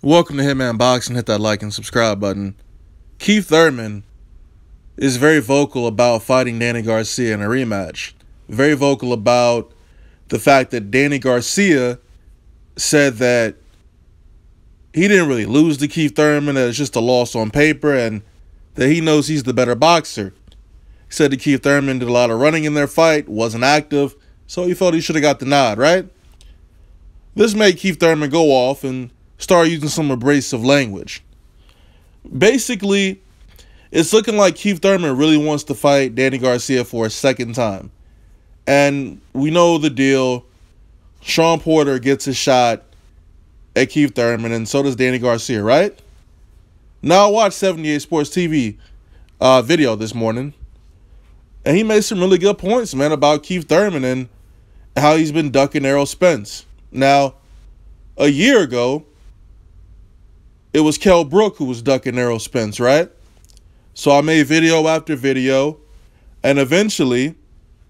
Welcome to Hitman Boxing. Hit that like and subscribe button. Keith Thurman is very vocal about fighting Danny Garcia in a rematch. Very vocal about the fact that Danny Garcia said that he didn't really lose to Keith Thurman, that it's just a loss on paper, and that he knows he's the better boxer. He said that Keith Thurman did a lot of running in their fight, wasn't active, so he felt he should have got the nod, right? This made Keith Thurman go off and start using some abrasive language. Basically, it's looking like Keith Thurman really wants to fight Danny Garcia for a second time. And we know the deal. Sean Porter gets a shot at Keith Thurman, and so does Danny Garcia, right? Now, I watched 78 Sports TV video this morning, and he made some really good points, man, about Keith Thurman and how he's been ducking Errol Spence. Now, a year ago, it was Kell Brook who was ducking Errol Spence, right? So I made video after video, and eventually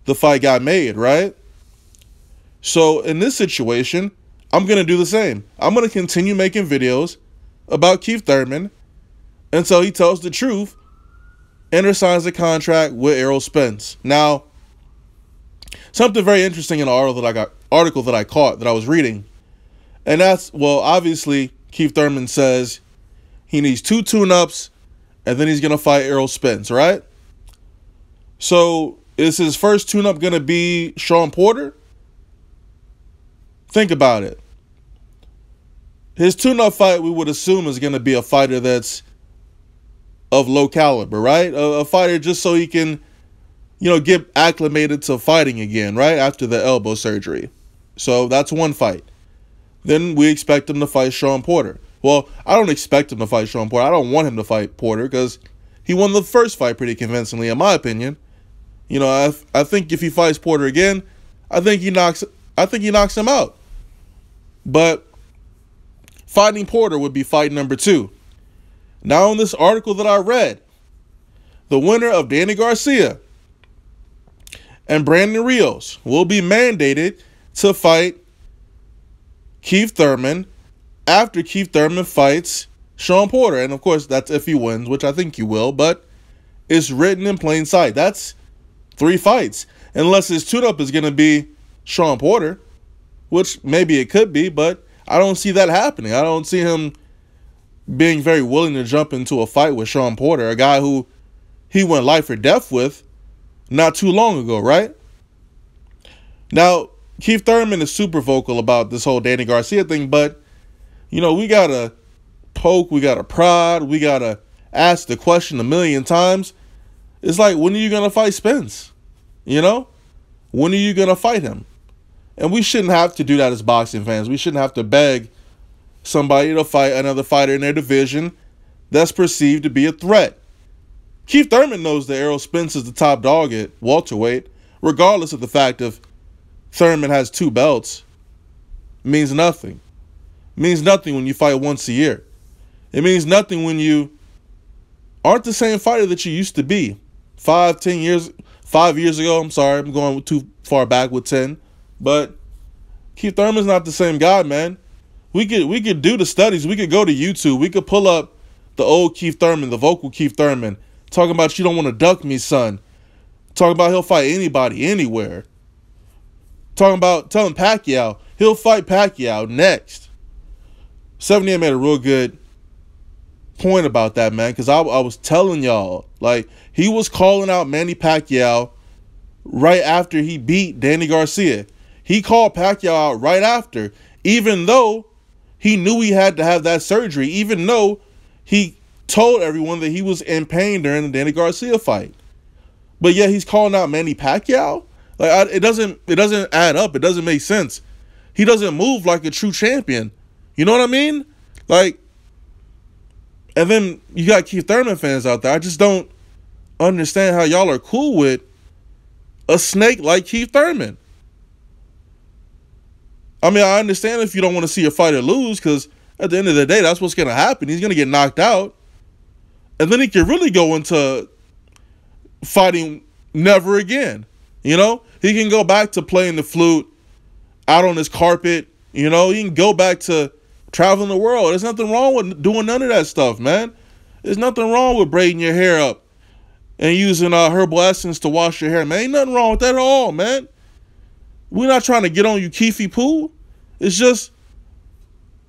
the fight got made, right? So in this situation, I'm going to do the same. I'm going to continue making videos about Keith Thurman until he tells the truth and signs a contract with Errol Spence. Now, something very interesting in an article that I caught that I was reading, and that's, well, obviously, Keith Thurman says he needs 2 tune-ups, and then he's going to fight Errol Spence, right? So, is his first tune-up going to be Sean Porter? Think about it. His tune-up fight, we would assume, is going to be a fighter that's of low caliber, right? A fighter just so he can, get acclimated to fighting again, right? After the elbow surgery. So, that's one fight. Then we expect him to fight Sean Porter. Well, I don't expect him to fight Sean Porter. I don't want him to fight Porter because he won the first fight pretty convincingly, in my opinion. I think if he fights Porter again, I think he knocks him out. But fighting Porter would be fight number 2. Now, in this article that I read, the winner of Danny Garcia and Brandon Rios will be mandated to fight Keith Thurman after Keith Thurman fights Sean Porter. And, of course, that's if he wins, which I think he will, but it's written in plain sight. That's 3 fights. Unless his tune-up is going to be Sean Porter, which maybe it could be, but I don't see that happening. I don't see him being very willing to jump into a fight with Sean Porter, a guy who he went life or death with not too long ago, right? Now, Keith Thurman is super vocal about this whole Danny Garcia thing, but, we got to poke, we got to prod, we got to ask the question a million times. It's like, when are you going to fight Spence? When are you going to fight him? And we shouldn't have to do that as boxing fans. We shouldn't have to beg somebody to fight another fighter in their division that's perceived to be a threat. Keith Thurman knows that Errol Spence is the top dog at welterweight, regardless of the fact of Thurman has 2 belts. It means nothing. It means nothing when you fight once a year. It means nothing when you aren't the same fighter that you used to be. 5 years ago, I'm sorry, I'm going too far back with 10. But Keith Thurman's not the same guy, man. We could do the studies. We could go to YouTube. We could pull up the old Keith Thurman, the vocal Keith Thurman, talking about, you don't want to duck me, son. Talking about he'll fight anybody, anywhere. Telling Pacquiao he'll fight Pacquiao next. 78 made a real good point about that, man, because I was telling y'all, like, he was calling out Manny Pacquiao right after he beat Danny Garcia. He called Pacquiao out right after, even though he knew he had to have that surgery, even though he told everyone that he was in pain during the Danny Garcia fight. But yeah, he's calling out Manny Pacquiao. Like, it doesn't add up. It doesn't make sense. He doesn't move like a true champion. You know what I mean? Like, and then you got Keith Thurman fans out there. I just don't understand how y'all are cool with a snake like Keith Thurman. I mean, I understand if you don't want to see a fighter lose, because at the end of the day, that's what's going to happen. He's going to get knocked out. And then he can really go into fighting never again. He can go back to playing the flute out on his carpet. He can go back to traveling the world. There's nothing wrong with doing none of that stuff, man. There's nothing wrong with braiding your hair up and using herbal essence to wash your hair, man. Ain't nothing wrong with that at all, man. We're not trying to get on you, Keefy Poo. It's just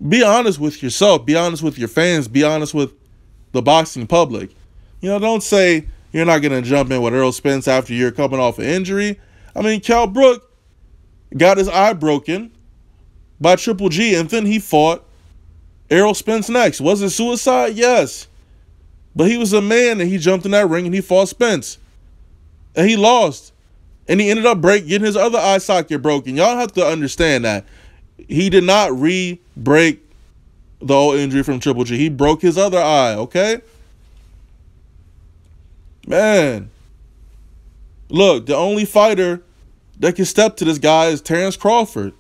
be honest with yourself. Be honest with your fans. Be honest with the boxing public. You know, don't say you're not going to jump in with Errol Spence after you're coming off an injury. I mean, Kell Brook got his eye broken by Triple G, and then he fought Errol Spence next. Was it suicide? Yes. But he was a man, and he jumped in that ring, and he fought Spence. And he lost. And he ended up getting his other eye socket broken. Y'all have to understand that. He did not re-break the old injury from Triple G. He broke his other eye, okay? Man. Look, the only fighter that can step to this guy is Terrence Crawford.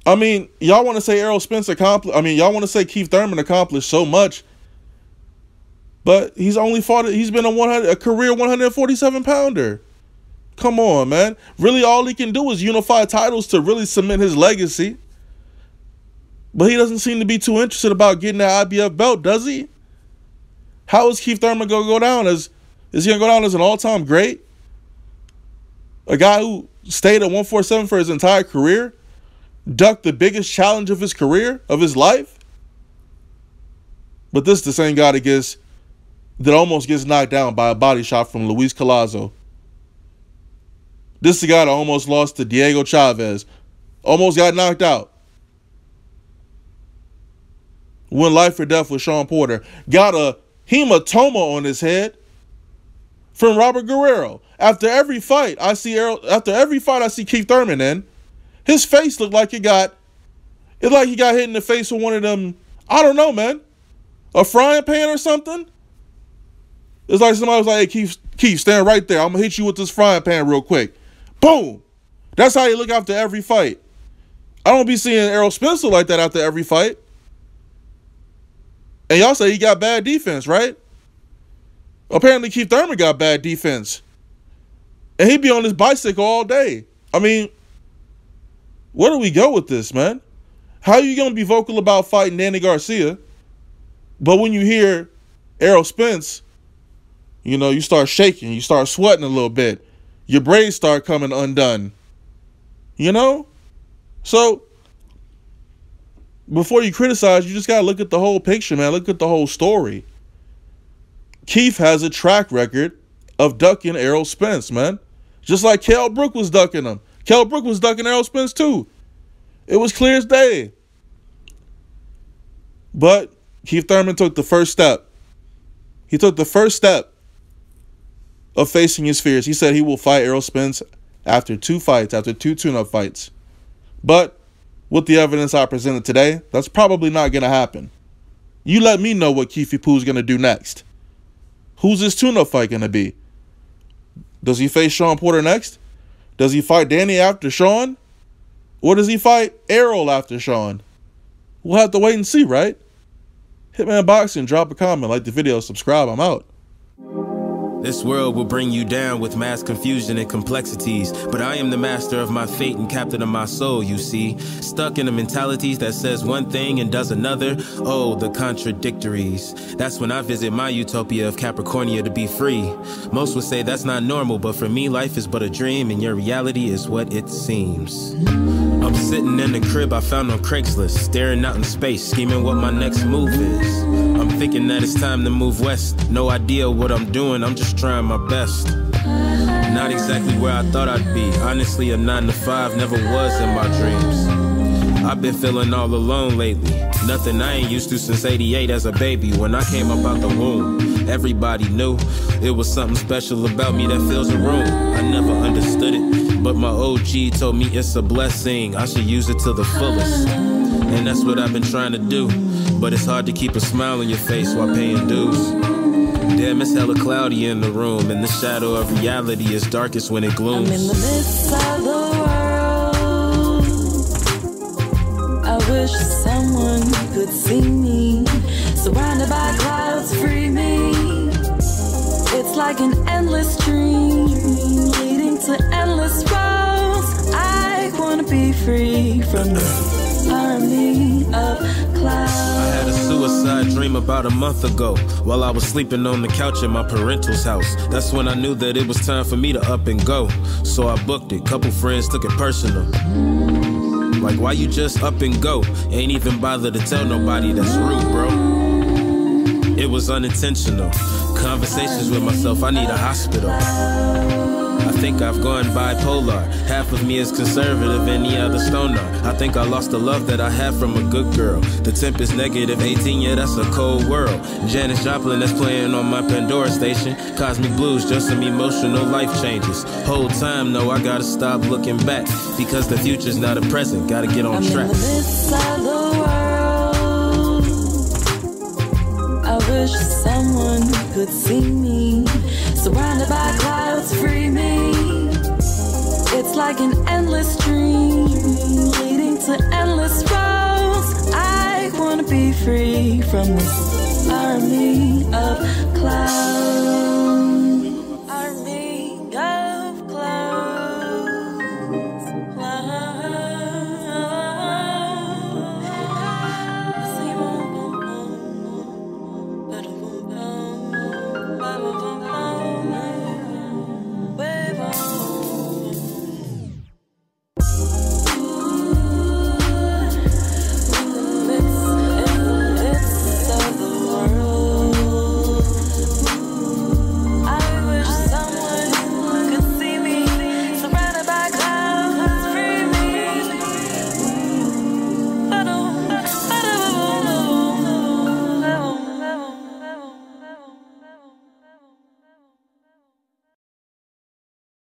I mean, y'all want to say Errol Spence accomplished. I mean, y'all want to say Keith Thurman accomplished so much, but he's been a career 147 pounder. Come on, man. Really, all he can do is unify titles to really cement his legacy. But he doesn't seem to be too interested about getting that IBF belt, does he? How is Keith Thurman going to go down? Is he going to go down as an all-time great? A guy who stayed at 147 for his entire career? Ducked the biggest challenge of his career, of his life? But this is the same guy that almost gets knocked down by a body shot from Luis Collazo. This is the guy that almost lost to Diego Chavez. Almost got knocked out. Went life or death with Sean Porter. Got a hematoma on his head from Robert Guerrero. After every fight I see Keith Thurman in, his face looked like he got hit in the face with one of them, I don't know, man, a frying pan or something. It's like somebody was like, hey, Keith, stand right there. I'm going to hit you with this frying pan real quick. Boom. That's how you look after every fight. I don't be seeing Errol Spence like that after every fight. And y'all say he got bad defense, right? Apparently Keith Thurman got bad defense. And he be on his bicycle all day. I mean, where do we go with this, man? How are you going to be vocal about fighting Danny Garcia, but when you hear Errol Spence, you know, you start shaking, you start sweating a little bit. Your braids start coming undone. You know? So, before you criticize, you just got to look at the whole picture, man. Look at the whole story. Keith has a track record of ducking Errol Spence, man. Just like Kell Brook was ducking him. Kell Brook was ducking Errol Spence too. It was clear as day. But Keith Thurman took the first step. He took the first step of facing his fears. He said he will fight Errol Spence after 2 fights, after 2 tune-up fights. But with the evidence I presented today, that's probably not going to happen. You let me know what Keefy Pooh's going to do next. Who's his tune-up fight going to be? Does he face Sean Porter next? Does he fight Danny after Sean? Or does he fight Errol after Sean? We'll have to wait and see, right? Hitman Boxing, drop a comment, like the video, subscribe. I'm out. This world will bring you down with mass confusion and complexities, but I am the master of my fate and captain of my soul, you see. Stuck in the mentalities that says one thing and does another, oh, the contradictories. That's when I visit my utopia of Capricornia to be free. Most would say that's not normal, but for me, life is but a dream, and your reality is what it seems. I'm sitting in the crib I found on Craigslist, staring out in space, scheming what my next move is. I'm thinking that it's time to move west. No idea what I'm doing, I'm just trying my best. Not exactly where I thought I'd be. Honestly, a 9 to 5 never was in my dreams. I've been feeling all alone lately. Nothing I ain't used to since '88 as a baby. When I came up out the womb, everybody knew it was something special about me that fills a room. I never understood it, but my OG told me it's a blessing. I should use it to the fullest. And that's what I've been trying to do. But it's hard to keep a smile on your face while paying dues. Damn, it's hella cloudy in the room, and the shadow of reality is darkest when it glooms. I'm in the midst of the world. I wish someone could see me. Surrounded by clouds, free me. It's like an endless dream, leading to endless roads. I wanna be free from this. army of clouds. I had a suicide dream about a month ago while I was sleeping on the couch at my parental's house. That's when I knew that it was time for me to up and go. So I booked it. Couple friends took it personal. Like, why you just up and go? Ain't even bother to tell nobody. That's rude, bro. It was unintentional. Conversations with myself, I need a hospital. I think I've gone bipolar. Half of me is conservative, any other stoner. I think I lost the love that I had from a good girl. The temp is negative 18, yeah, that's a cold world. Janis Joplin that's playing on my Pandora station. Cosmic Blues, just some emotional life changes. Whole time, no, I gotta stop looking back, because the future's not a present, gotta get on track. I'm in the midst of the world. I wish someone could see me. Surrounded by clouds, free me. It's like an endless dream, leading to endless roads. I wanna be free from this army of clouds.